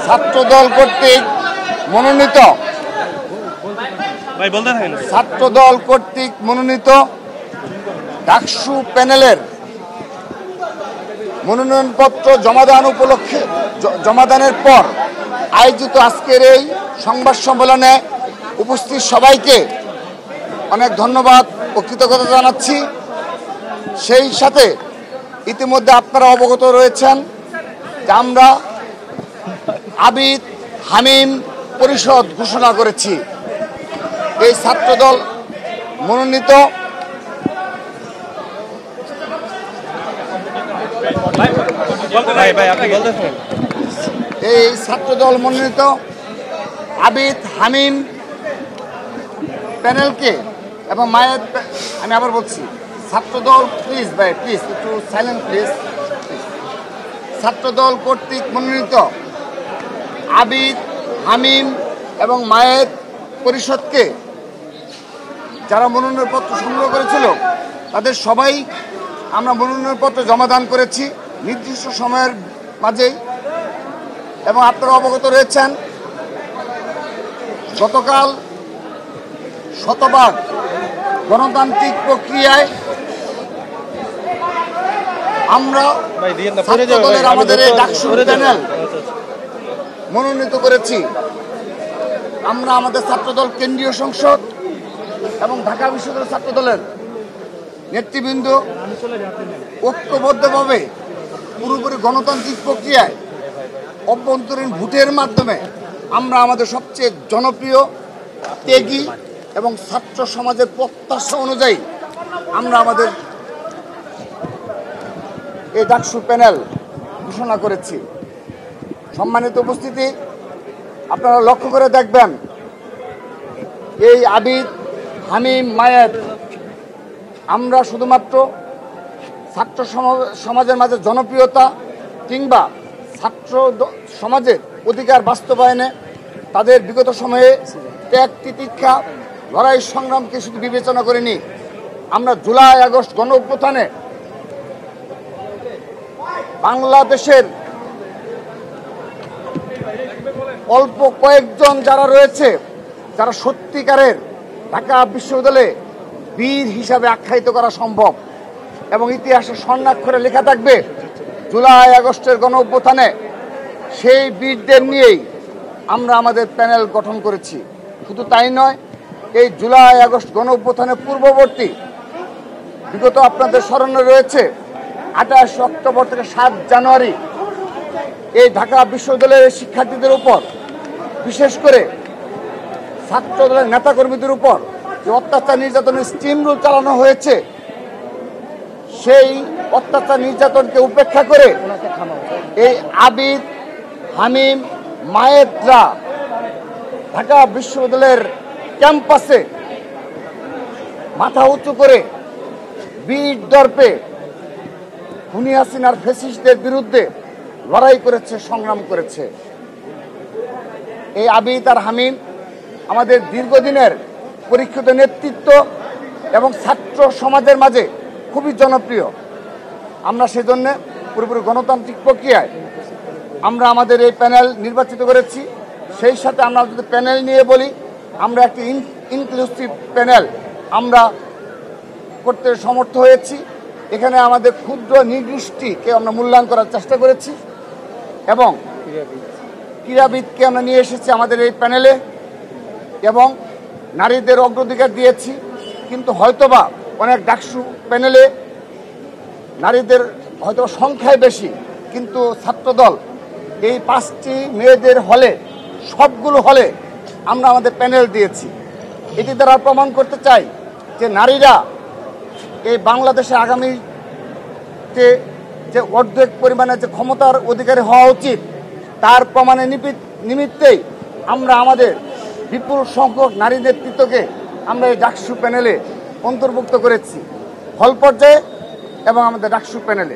ছাত্রদল কর্তৃক মনোনীত ছাত্রদল কর্তৃক মনোনীত ডাকসু প্যানেলের মনোনয়নপত্র জমাদান উপলক্ষে জমাদানের পর আয়োজিত আজকের এই সংবাদ সম্মেলনে উপস্থিত সবাইকে অনেক ধন্যবাদ ও কৃতজ্ঞতা জানাচ্ছি। সেই সাথে ইতিমধ্যে আপনারা অবগত রয়েছেন যে আমরা আবিদ হামিম পরিষদ ঘোষণা করেছি। এই ছাত্রদল মনোনীত এই ছাত্রদল মনোনীত আবিদ হামিম প্যানেলকে এবং মায়ের আমি আবার বলছি ছাত্রদল প্লিজ ভাই প্লিজ একটু সাইলেন্ট প্লিজ। ছাত্রদল কর্তৃক মনোনীত আবিদ হামিম এবং মায়ের পরিষদকে যারা মনোনয়নপত্র সংগ্রহ করেছিল তাদের সবাই আমরা মনোনয়নপত্র জমাদান করেছি নির্দিষ্ট সময়ের মাঝেই। এবং আপনারা অবগত রয়েছেন গতকাল শতভাগ গণতান্ত্রিক প্রক্রিয়ায় আমরা ছাত্রদলের আমাদের এই ডাকসু প্যানেল মনোনীত করেছি। আমরা আমাদের ছাত্রদল কেন্দ্রীয় সংসদ এবং ঢাকা বিশ্ববিদ্যালয় ছাত্রদলের নেতৃবৃন্দ ঐক্যবদ্ধভাবে পুরোপুরি গণতান্ত্রিক প্রক্রিয়ায় অভ্যন্তরীণ ভোটের মাধ্যমে আমরা আমাদের সবচেয়ে জনপ্রিয় ত্যাগী এবং ছাত্র সমাজের প্রত্যাশা অনুযায়ী আমরা আমাদের এই ডাকসু প্যানেল ঘোষণা করেছি। সম্মানিত উপস্থিতি, আপনারা লক্ষ্য করে দেখবেন এই আবিদ হামিম মায়ের আমরা শুধুমাত্র ছাত্র সমাজের মাঝে জনপ্রিয়তা কিংবা ছাত্র সমাজের অধিকার বাস্তবায়নে তাদের বিগত সময়ে ত্যাগ তিতিক্ষা লড়াই সংগ্রামকে শুধু বিবেচনা করিনি, আমরা জুলাই আগস্ট গণ অভ্যুত্থানে বাংলাদেশের অল্প কয়েকজন যারা রয়েছে যারা সত্যিকারের ঢাকা বিশ্ববিদ্যালয়ে বীর হিসাবে আখ্যায়িত করা সম্ভব এবং ইতিহাসে স্বর্ণাক্ষরে লেখা থাকবে জুলাই আগস্টের গণ অভ্যুত্থানে সেই বীরদের নিয়েই আমরা আমাদের প্যানেল গঠন করেছি। শুধু তাই নয়, এই জুলাই আগস্ট গণ অভ্যুত্থানের পূর্ববর্তী বিগত আপনাদের স্মরণে রয়েছে 28 অক্টোবর থেকে 7 জানুয়ারি এই ঢাকা বিশ্ববিদ্যালয়ের শিক্ষার্থীদের উপর বিশেষ করে ছাত্রদলের নেতাকর্মীদের উপর যে অত্যাচার নির্যাতনের স্টিম রুল চালানো হয়েছে সেই অত্যাচার নির্যাতনকে উপেক্ষা করে এই আবিদ হামিম মায়েররা ঢাকা বিশ্ববিদ্যালয়ের ক্যাম্পাসে মাথা উঁচু করে বীর দর্পে খুনি হাসিনার ফ্যাসিস্টদের বিরুদ্ধে লড়াই করেছে, সংগ্রাম করেছে। এই আবিদ আর হামিম আমাদের দীর্ঘদিনের পরীক্ষিত নেতৃত্ব এবং ছাত্র সমাজের মাঝে খুবই জনপ্রিয়। আমরা সেজন্য পুরোপুরি গণতান্ত্রিক প্রক্রিয়ায় আমরা আমাদের এই প্যানেল নির্বাচিত করেছি। সেই সাথে আমরা যদি প্যানেল নিয়ে বলি, আমরা একটি ইনক্লুসিভ প্যানেল আমরা করতে সমর্থ হয়েছি। এখানে আমাদের ক্ষুদ্র নির্দিষ্টকে আমরা মূল্যায়ন করার চেষ্টা করেছি এবং ক্রীড়াবিদকে আমরা নিয়ে এসেছি আমাদের এই প্যানেলে এবং নারীদের অগ্রাধিকার দিয়েছি। কিন্তু হয়তোবা অনেক ডাকসু প্যানেলে নারীদের হয়তো সংখ্যায় বেশি, কিন্তু ছাত্রদল এই 5টি মেয়েদের হলে সবগুলো হলে আমরা আমাদের প্যানেল দিয়েছি। এটি দ্বারা প্রমাণ করতে চাই যে নারীরা এই বাংলাদেশে আগামীতে যে অর্ধেক পরিমাণে যে ক্ষমতার অধিকারী হওয়া উচিত তার প্রমাণের নিমিত্তেই আমরা আমাদের বিপুল সংখ্যক নারী নেতৃত্বকে আমরা এই ডাকসু প্যানেলে অন্তর্ভুক্ত করেছি হল পর্যায়ে এবং আমাদের ডাকসু প্যানেলে।